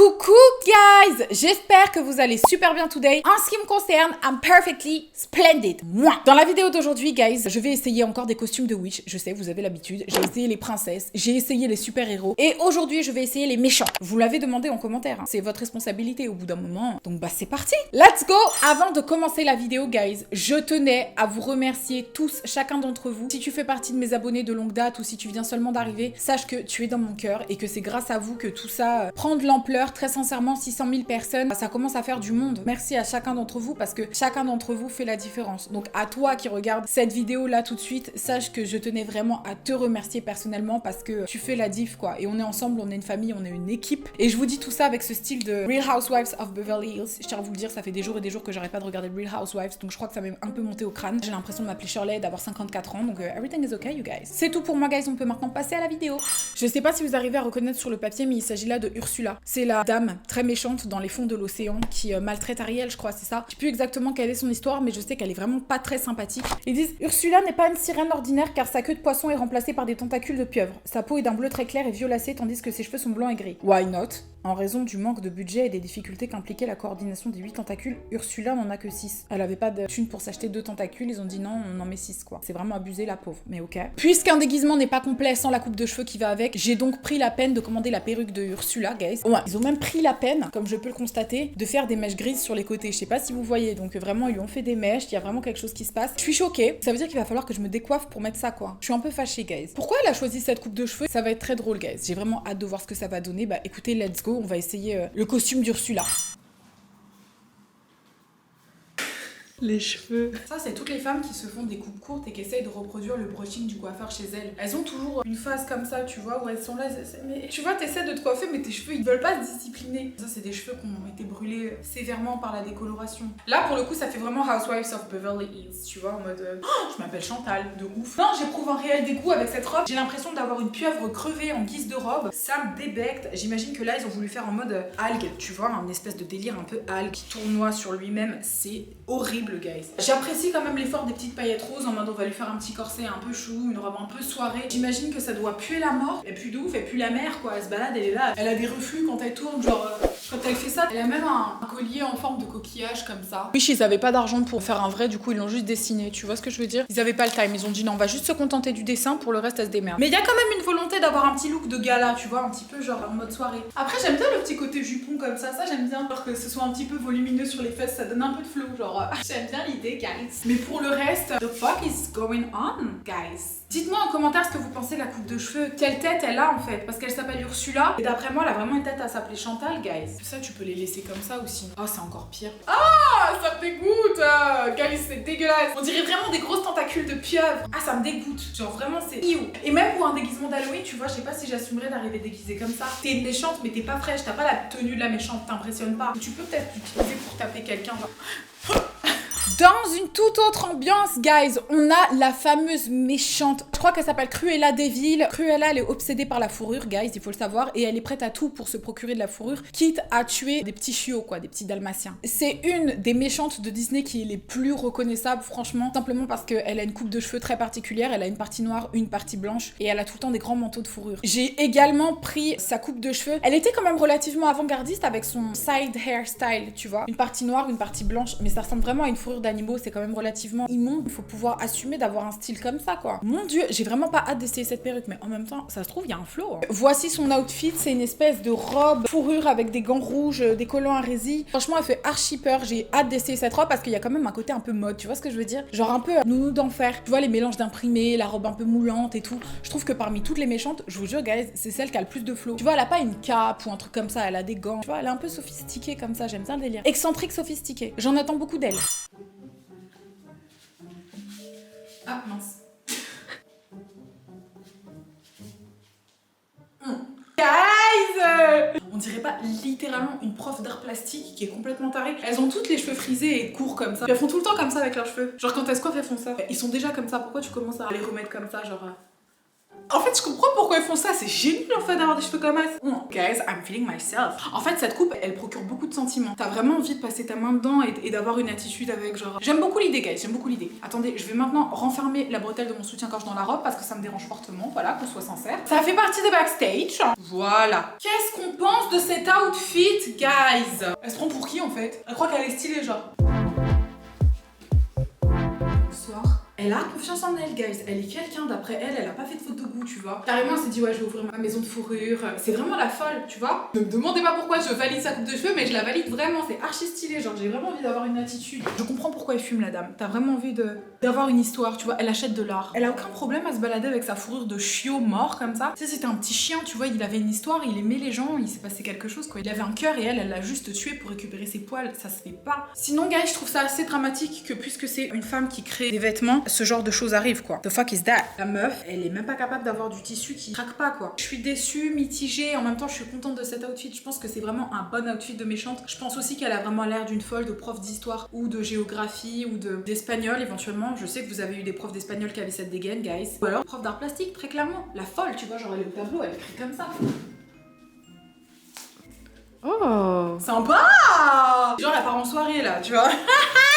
Coucou guys, j'espère que vous allez super bien today. En ce qui me concerne, I'm perfectly splendid. Moi. Dans la vidéo d'aujourd'hui guys, je vais essayer encore des costumes de witch. Je sais, vous avez l'habitude. J'ai essayé les princesses, j'ai essayé les super-héros. Et aujourd'hui, je vais essayer les méchants. Vous l'avez demandé en commentaire. Hein. C'est votre responsabilité au bout d'un moment. Donc bah c'est parti. Let's go. Avant de commencer la vidéo guys, je tenais à vous remercier tous, chacun d'entre vous. Si tu fais partie de mes abonnés de longue date ou si tu viens seulement d'arriver, sache que tu es dans mon cœur et que c'est grâce à vous que tout ça prend de l'ampleur. Très sincèrement, 600 000 personnes, ça commence à faire du monde. Merci à chacun d'entre vous parce que chacun d'entre vous fait la différence. Donc à toi qui regarde cette vidéo là tout de suite, sache que je tenais vraiment à te remercier personnellement parce que tu fais la diff quoi. Et on est ensemble, on est une famille, on est une équipe. Et je vous dis tout ça avec ce style de Real Housewives of Beverly Hills. Je tiens à vous le dire, ça fait des jours et des jours que j'arrête pas de regarder Real Housewives, donc je crois que ça m'est un peu monté au crâne. J'ai l'impression de m'appeler Shirley, d'avoir 54 ans, donc everything is okay you guys. C'est tout pour moi guys, on peut maintenant passer à la vidéo. Je sais pas si vous arrivez à reconnaître sur le papier, mais il s'agit là de Ursula. C'est la dame très méchante dans les fonds de l'océan qui maltraite Ariel, je crois, c'est ça. Je sais plus exactement quelle est son histoire, mais je sais qu'elle est vraiment pas très sympathique. Ils disent Ursula n'est pas une sirène ordinaire car sa queue de poisson est remplacée par des tentacules de pieuvre. Sa peau est d'un bleu très clair et violacé tandis que ses cheveux sont blancs et gris. Why not? En raison du manque de budget et des difficultés qu'impliquait la coordination des 8 tentacules, Ursula n'en a que 6. Elle avait pas de thune pour s'acheter 2 tentacules, ils ont dit non, on en met 6 quoi. C'est vraiment abusé la pauvre, mais ok. Puisqu'un déguisement n'est pas complet sans la coupe de cheveux qui va avec, j'ai donc pris la peine de commander la perruque de Ursula, guys. Ouais, ils ont même pris la peine, comme je peux le constater, de faire des mèches grises sur les côtés. Je sais pas si vous voyez, donc vraiment ils lui ont fait des mèches, il y a vraiment quelque chose qui se passe. Je suis choquée, ça veut dire qu'il va falloir que je me décoiffe pour mettre ça quoi. Je suis un peu fâchée, guys. Pourquoi elle a choisi cette coupe de cheveux? Ça va être très drôle, guys. J'ai vraiment hâte de voir ce que ça va donner. Bah écoutez, let's go, on va essayer le costume d'Ursula. Les cheveux. Ça, c'est toutes les femmes qui se font des coupes courtes et qui essayent de reproduire le brushing du coiffeur chez elles. Elles ont toujours une phase comme ça, tu vois, où elles sont là. Mais tu vois, t'essaies de te coiffer, mais tes cheveux, ils veulent pas se discipliner. Ça, c'est des cheveux qui ont été brûlés sévèrement par la décoloration. Là, pour le coup, ça fait vraiment Housewives of Beverly Hills, tu vois, en mode je m'appelle Chantal, de ouf. Non, j'éprouve un réel dégoût avec cette robe. J'ai l'impression d'avoir une pieuvre crevée en guise de robe. Ça me débecte. J'imagine que là, ils ont voulu faire en mode algue, tu vois, un espèce de délire un peu algue qui tournoie sur lui-même. C'est horrible. Guys. J'apprécie quand même l'effort des petites paillettes roses en mode on va lui faire un petit corset un peu chou, une robe un peu soirée. J'imagine que ça doit puer la mort. Elle pue de ouf, elle pue la mer quoi. Elle se balade, elle est là. Elle a des reflux quand elle tourne, genre quand elle fait ça. Elle a même un collier en forme de coquillage comme ça. Oui, ils avaient pas d'argent pour faire un vrai, du coup ils l'ont juste dessiné. Tu vois ce que je veux dire? Ils avaient pas le time. Ils ont dit non, on va juste se contenter du dessin, pour le reste elle se démerde. Mais il y a quand même une volonté d'avoir un petit look de gala, tu vois, un petit peu genre en mode soirée. Après j'aime bien le petit côté jupon comme ça j'aime bien. Genre que ce soit un petit peu volumineux sur les fesses, ça donne un peu de flow, genre j'aime bien l'idée. Guys. Mais pour le reste, the fuck is going on, guys? Dites-moi en commentaire ce que vous pensez de la coupe de cheveux. Quelle tête elle a en fait? Parce qu'elle s'appelle Ursula. Et d'après moi, elle a vraiment une tête à s'appeler Chantal, guys. Ça, tu peux les laisser comme ça aussi. Oh, c'est encore pire. Ah, ça me dégoûte! Guys, c'est dégueulasse. On dirait vraiment des grosses tentacules de pieuvre. Ah, ça me dégoûte. Genre vraiment, c'est iou. Et même pour un déguisement d'Halloween, tu vois, je sais pas si j'assumerais d'arriver déguisée comme ça. T'es une méchante, mais t'es pas fraîche. T'as pas la tenue de la méchante, t'impressionnes pas. Tu peux peut-être l'utiliser pour taper quelqu'un, genre. Dans une toute autre ambiance, guys, on a la fameuse méchante. Je crois qu'elle s'appelle Cruella Devil. Cruella, elle est obsédée par la fourrure, guys, il faut le savoir. Et elle est prête à tout pour se procurer de la fourrure, quitte à tuer des petits chiots, quoi, des petits dalmatiens. C'est une des méchantes de Disney qui est les plus reconnaissables, franchement. Simplement parce qu'elle a une coupe de cheveux très particulière. Elle a une partie noire, une partie blanche. Et elle a tout le temps des grands manteaux de fourrure. J'ai également pris sa coupe de cheveux. Elle était quand même relativement avant-gardiste avec son side hairstyle, tu vois. Une partie noire, une partie blanche. Mais ça ressemble vraiment à une fourrure d'animaux, c'est quand même relativement immonde. Il faut pouvoir assumer d'avoir un style comme ça, quoi. Mon dieu, j'ai vraiment pas hâte d'essayer cette perruque, mais en même temps, ça se trouve, il y a un flow. Hein. Voici son outfit, c'est une espèce de robe fourrure avec des gants rouges, des collants à résille. Franchement, elle fait archi peur. J'ai hâte d'essayer cette robe parce qu'il y a quand même un côté un peu mode, tu vois ce que je veux dire? Genre un peu nounou d'enfer. Tu vois, les mélanges d'imprimés, la robe un peu moulante et tout. Je trouve que parmi toutes les méchantes, je vous jure, guys, c'est celle qui a le plus de flow. Tu vois, elle a pas une cape ou un truc comme ça, elle a des gants. Tu vois, elle est un peu sophistiquée comme ça, j'aime bien le délire. Excentrique, sophistiquée. J'en attends beaucoup d'elle. Ah mince. Guys, on dirait pas littéralement une prof d'art plastique qui est complètement tarée. Elles ont toutes les cheveux frisés et courts comme ça. Elles font tout le temps comme ça avec leurs cheveux. Genre quand elles se coiffent, elles font ça. Ils sont déjà comme ça. Pourquoi tu commences à les remettre comme ça, genre En fait, je comprends pourquoi ils font ça. C'est génial en fait d'avoir des cheveux comme ça. Guys, I'm feeling myself. En fait, cette coupe, elle procure beaucoup de sentiments. T'as vraiment envie de passer ta main dedans et d'avoir une attitude avec genre. J'aime beaucoup l'idée, guys. J'aime beaucoup l'idée. Attendez, je vais maintenant renfermer la bretelle de mon soutien-gorge dans la robe parce que ça me dérange fortement. Voilà, qu'on soit sincère. Ça fait partie des backstage. Voilà. Qu'est-ce qu'on pense de cet outfit, guys? Elle se prend pour qui en fait? Elle croit qu'elle est stylée, genre. Bonsoir. Elle a confiance en elle, guys. Elle est quelqu'un, d'après elle, elle a pas fait de faute de goût, tu vois. Carrément, elle s'est dit, ouais, je vais ouvrir ma maison de fourrure. C'est vraiment la folle, tu vois. Ne me demandez pas pourquoi je valide sa coupe de cheveux, mais je la valide vraiment. C'est archi stylé. Genre, j'ai vraiment envie d'avoir une attitude. Je comprends pourquoi elle fume, la dame. T'as vraiment envie d'avoir une histoire, tu vois. Elle achète de l'art. Elle a aucun problème à se balader avec sa fourrure de chiot mort comme ça. Tu sais, c'était un petit chien, tu vois. Il avait une histoire, il aimait les gens, il s'est passé quelque chose, quoi. Il avait un cœur et elle l'a juste tué pour récupérer ses poils. Ça se fait pas. Sinon, guys, je trouve ça assez dramatique que puisque c'est une femme qui crée des vêtements, ce genre de choses arrive, quoi. The fuck is that? La meuf, elle est même pas capable d'avoir du tissu qui craque pas, quoi. Je suis déçue, mitigée, en même temps je suis contente de cet outfit. Je pense que c'est vraiment un bon outfit de méchante. Je pense aussi qu'elle a vraiment l'air d'une folle de prof d'histoire ou de géographie ou d'espagnol éventuellement. Je sais que vous avez eu des profs d'espagnol qui avaient cette dégaine, guys. Ou alors prof d'art plastique, très clairement. La folle, tu vois, genre elle est au tableau, elle écrit comme ça. Oh, sympa! Genre elle part en soirée là, tu vois.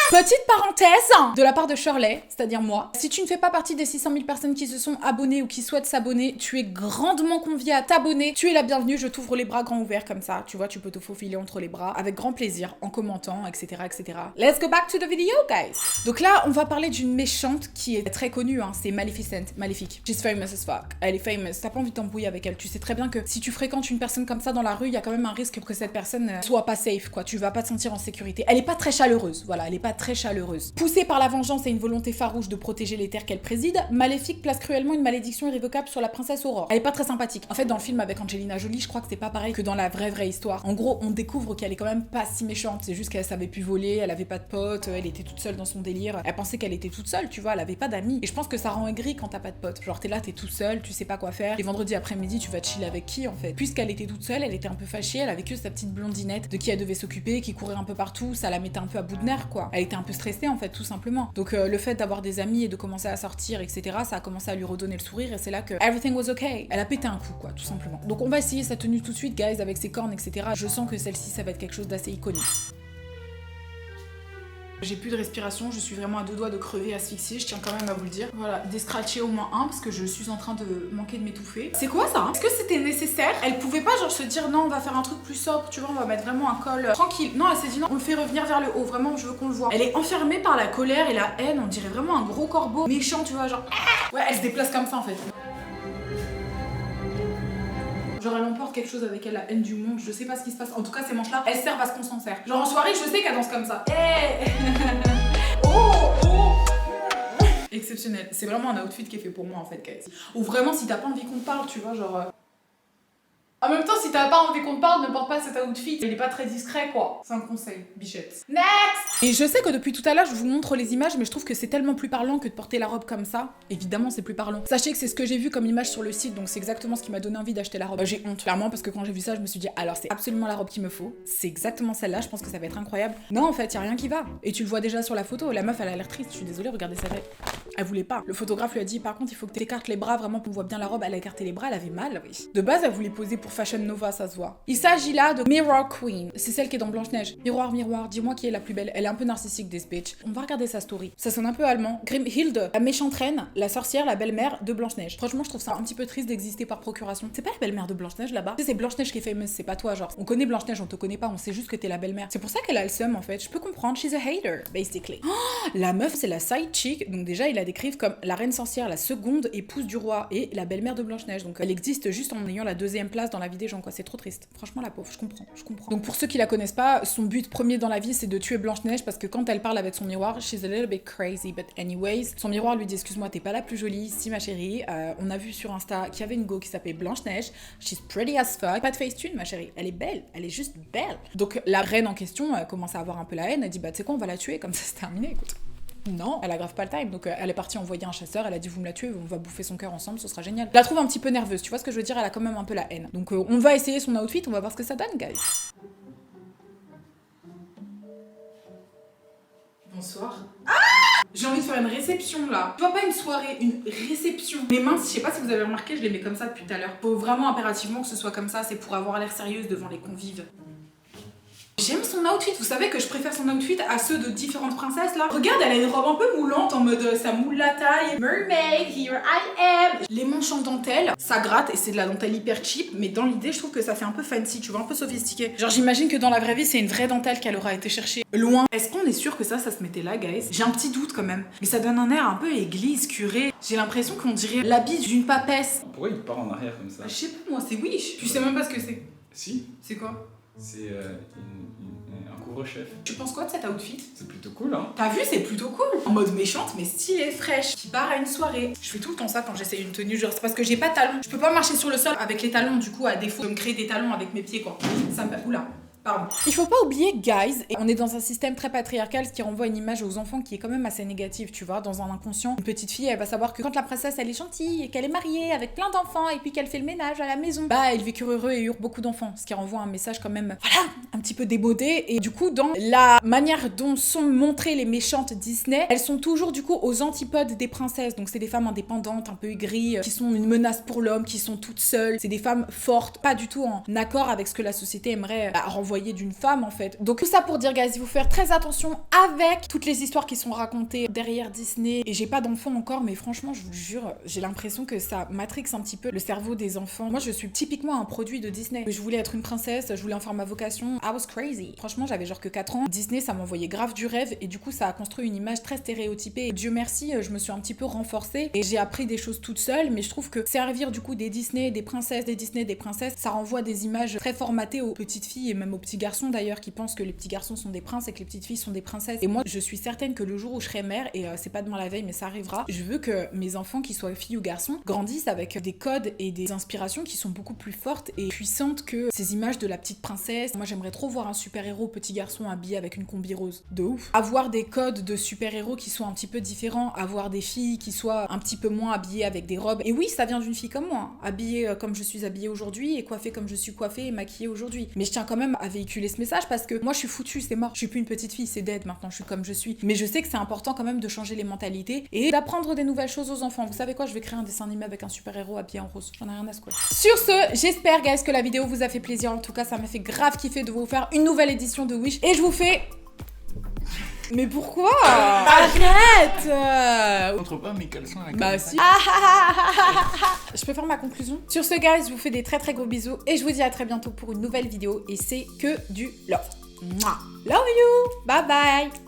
Petite parenthèse de la part de Shirley, c'est-à-dire moi. Si tu ne fais pas partie des 600 000 personnes qui se sont abonnées ou qui souhaitent s'abonner, tu es grandement convié à t'abonner. Tu es la bienvenue, je t'ouvre les bras grands ouverts comme ça. Tu vois, tu peux te faufiler entre les bras avec grand plaisir, en commentant, etc., etc. Let's go back to the video, guys. Donc là, on va parler d'une méchante qui est très connue, hein. C'est Maleficent, maléfique. She's famous as fuck. Elle est famous. T'as pas envie de t'embrouiller avec elle. Tu sais très bien que si tu fréquentes une personne comme ça dans la rue, il y a quand même un risque que cette personne soit pas safe, quoi. Tu vas pas te sentir en sécurité. Elle est pas très chaleureuse, voilà. Elle est pas très chaleureuse. Poussée par la vengeance et une volonté farouche de protéger les terres qu'elle préside, Maléfique place cruellement une malédiction irrévocable sur la princesse Aurore. Elle est pas très sympathique. En fait, dans le film avec Angelina Jolie, je crois que c'est pas pareil que dans la vraie histoire. En gros, on découvre qu'elle est quand même pas si méchante. C'est juste qu'elle savait plus voler, elle avait pas de potes, elle était toute seule dans son délire. Elle pensait qu'elle était toute seule, tu vois, elle avait pas d'amis. Et je pense que ça rend aigri quand t'as pas de potes. Genre t'es là, t'es tout seul, tu sais pas quoi faire. Les vendredis après-midi, tu vas chill avec qui en fait? Puisqu'elle était toute seule, elle était un peu fâchée, elle avait que sa petite blondinette de qui elle devait s'occuper, qui courait un peu partout, ça la mettait un peu à bout de nerfs, quoi. Elle était un peu stressée en fait, tout simplement. Donc le fait d'avoir des amis et de commencer à sortir, etc., ça a commencé à lui redonner le sourire et c'est là que everything was okay. Elle a pété un coup, quoi, tout simplement. Donc on va essayer sa tenue tout de suite, guys, avec ses cornes, etc. Je sens que celle-ci, ça va être quelque chose d'assez iconique. J'ai plus de respiration, je suis vraiment à deux doigts de crever, asphyxiée, je tiens quand même à vous le dire. Voilà, descratcher au moins un parce que je suis en train de manquer de m'étouffer. C'est quoi ça? Est-ce que c'était nécessaire? Elle pouvait pas genre se dire non, on va faire un truc plus sobre, tu vois, on va mettre vraiment un col tranquille. Non, elle s'est dit non, on le fait revenir vers le haut, vraiment, je veux qu'on le voit. Elle est enfermée par la colère et la haine, on dirait vraiment un gros corbeau méchant, tu vois, genre. Ouais, elle se déplace comme ça en fait. Genre elle emporte quelque chose avec elle, la haine du monde, je sais pas ce qui se passe. En tout cas, ces manches-là, elles servent à ce qu'on s'en sert. Genre en soirée, je sais qu'elle danse comme ça. Hey. Oh. Exceptionnel. C'est vraiment un outfit qui est fait pour moi en fait, guys. Ou vraiment, si t'as pas envie qu'on te parle, tu vois, genre. En même temps, si t'as pas envie qu'on te parle, ne porte pas cet outfit. Il est pas très discret, quoi. C'est un conseil, bichette. Next! Et je sais que depuis tout à l'heure, je vous montre les images, mais je trouve que c'est tellement plus parlant que de porter la robe comme ça. Évidemment, c'est plus parlant. Sachez que c'est ce que j'ai vu comme image sur le site, donc c'est exactement ce qui m'a donné envie d'acheter la robe. J'ai honte, clairement, parce que quand j'ai vu ça, je me suis dit, alors c'est absolument la robe qu'il me faut. C'est exactement celle-là, je pense que ça va être incroyable. Non, en fait, y a rien qui va. Et tu le vois déjà sur la photo, la meuf, elle a l'air triste. Je suis désolée, regardez sa tête. Elle voulait pas. Le photographe lui a dit, par contre, il faut que t'écartes les bras, vraiment qu'on voit bien la robe. Elle a écarté les bras, elle avait mal, oui. De base, elle voulait poser pour Fashion Nova, ça se voit. Il s'agit là de Mirror Queen. C'est celle qui est dans Blanche-Neige. Miroir, miroir, dis-moi qui est la plus belle. Elle est un peu narcissique, this bitch. On va regarder sa story. Ça sonne un peu allemand. Grimhilde, la méchante reine, la sorcière, la belle-mère de Blanche-Neige. Franchement, je trouve ça un petit peu triste d'exister par procuration. C'est pas la belle-mère de Blanche-Neige là-bas. Tu sais, c'est Blanche-Neige qui est famous, c'est pas toi, genre. On connaît Blanche-Neige, on te connaît pas, on sait juste que t'es la belle-mère. C'est pour ça qu'elle a le seum en fait. Je peux comprendre, she's a hater, basically. Oh, la meuf, c'est la side chick. Donc déjà, ils la décrivent comme la reine sorcière, la seconde épouse du roi et la belle-mère de Blanche-Neige. Donc elle existe juste en ayant la deuxième place dans la vie des gens, quoi. C'est trop triste. Franchement, la pauvre, je comprends. Donc pour ceux qui la connaissent pas, son but premier dans la vie, c'est de tuer Blanche-Neige parce que quand elle parle avec son miroir, she's a little bit crazy, but anyways, son miroir lui dit excuse-moi, t'es pas la plus jolie, si ma chérie, on a vu sur Insta qu'il y avait une go qui s'appelait Blanche-Neige, she's pretty as fuck, pas de facetune ma chérie, elle est belle, elle est juste belle. Donc la reine en question commence à avoir un peu la haine, elle dit bah tu sais quoi, on va la tuer, comme ça c'est terminé, écoute. Non, elle aggrave pas le time, donc elle est partie envoyer un chasseur, elle a dit vous me la tuez, on va bouffer son cœur ensemble, ce sera génial. Je la trouve un petit peu nerveuse, tu vois ce que je veux dire, elle a quand même un peu la haine. Donc on va essayer son outfit, on va voir ce que ça donne, guys. Bonsoir. Ah, J'ai envie de faire une réception là. Tu vois, pas une soirée, une réception. Mes mains, je sais pas si vous avez remarqué, je les mets comme ça depuis tout à l'heure. Faut vraiment impérativement que ce soit comme ça, c'est pour avoir l'air sérieuse devant les convives. J'aime son outfit, vous savez que je préfère son outfit à ceux de différentes princesses là. Regarde, elle a une robe un peu moulante en mode ça moule la taille. Mermaid, here I am. Les manches en dentelle, ça gratte et c'est de la dentelle hyper cheap, mais dans l'idée je trouve que ça fait un peu fancy, tu vois, un peu sophistiqué. Genre j'imagine que dans la vraie vie c'est une vraie dentelle qu'elle aura été chercher loin. Est-ce qu'on est sûr que ça se mettait là, guys? J'ai un petit doute quand même, mais ça donne un air un peu église, curé. J'ai l'impression qu'on dirait l'habit d'une papesse. Pourquoi il part en arrière comme ça? Je sais pas moi, c'est Wish. Tu sais même pas ce que c'est. Si. C'est quoi? C'est un couvre-chef. Tu penses quoi de cet outfit? C'est plutôt cool, hein? T'as vu, c'est plutôt cool. En mode méchante, mais stylée, fraîche, qui part à une soirée. Je fais tout le temps ça quand j'essaye une tenue, genre c'est parce que j'ai pas de talons. Je peux pas marcher sur le sol avec les talons, du coup, à défaut de me créer des talons avec mes pieds, quoi. Ça me... Oula. Pardon. Il faut pas oublier, guys, et on est dans un système très patriarcal, ce qui renvoie une image aux enfants qui est quand même assez négative, tu vois, dans un inconscient. Une petite fille, elle va savoir que quand la princesse, elle est gentille, et qu'elle est mariée avec plein d'enfants, et puis qu'elle fait le ménage à la maison, bah, ils vécurent heureux et eurent beaucoup d'enfants, ce qui renvoie un message quand même, voilà, un petit peu démodé. Et du coup, dans la manière dont sont montrées les méchantes Disney, elles sont toujours, du coup, aux antipodes des princesses. Donc, c'est des femmes indépendantes, un peu aigries, qui sont une menace pour l'homme, qui sont toutes seules. C'est des femmes fortes, pas du tout en accord avec ce que la société aimerait renvoyer d'une femme en fait. Donc tout ça pour dire, guys, il faut faire très attention avec toutes les histoires qui sont racontées derrière Disney. Et j'ai pas d'enfants encore, mais franchement je vous jure, j'ai l'impression que ça matrix un petit peu le cerveau des enfants. Moi je suis typiquement un produit de Disney. Je voulais être une princesse, je voulais en faire ma vocation. I was crazy. Franchement j'avais genre que 4 ans. Disney ça m'envoyait grave du rêve et du coup ça a construit une image très stéréotypée. Et Dieu merci, je me suis un petit peu renforcée et j'ai appris des choses toute seule. Mais je trouve que servir du coup des Disney, des princesses, des Disney, des princesses, ça renvoie des images très formatées aux petites filles et même aux petits garçons d'ailleurs qui pensent que les petits garçons sont des princes et que les petites filles sont des princesses. Et moi je suis certaine que le jour où je serai mère, et c'est pas demain la veille mais ça arrivera, je veux que mes enfants, qu'ils soient filles ou garçons, grandissent avec des codes et des inspirations qui sont beaucoup plus fortes et puissantes que ces images de la petite princesse. Moi j'aimerais trop voir un super-héros petit garçon habillé avec une combi rose. De ouf. Avoir des codes de super-héros qui soient un petit peu différents, avoir des filles qui soient un petit peu moins habillées avec des robes. Et oui, ça vient d'une fille comme moi, hein. Habillée comme je suis habillée aujourd'hui et coiffée comme je suis coiffée et maquillée aujourd'hui. Mais je tiens quand même à véhiculer ce message parce que moi je suis foutue, c'est mort. Je suis plus une petite fille, c'est dead maintenant, je suis comme je suis. Mais je sais que c'est important quand même de changer les mentalités et d'apprendre des nouvelles choses aux enfants. Vous savez quoi, je vais créer un dessin animé avec un super-héros habillé en rose. J'en ai rien à secouer. Sur ce, j'espère guys que la vidéo vous a fait plaisir. En tout cas, ça m'a fait grave kiffer de vous faire une nouvelle édition de Wish. Et je vous fais... Mais pourquoi? Arrête! Montre pas mes caleçons à la Bah si. Je peux faire ma conclusion? Sur ce guys, je vous fais des très très gros bisous et je vous dis à très bientôt pour une nouvelle vidéo et c'est que du love. Mouah. Love you! Bye bye!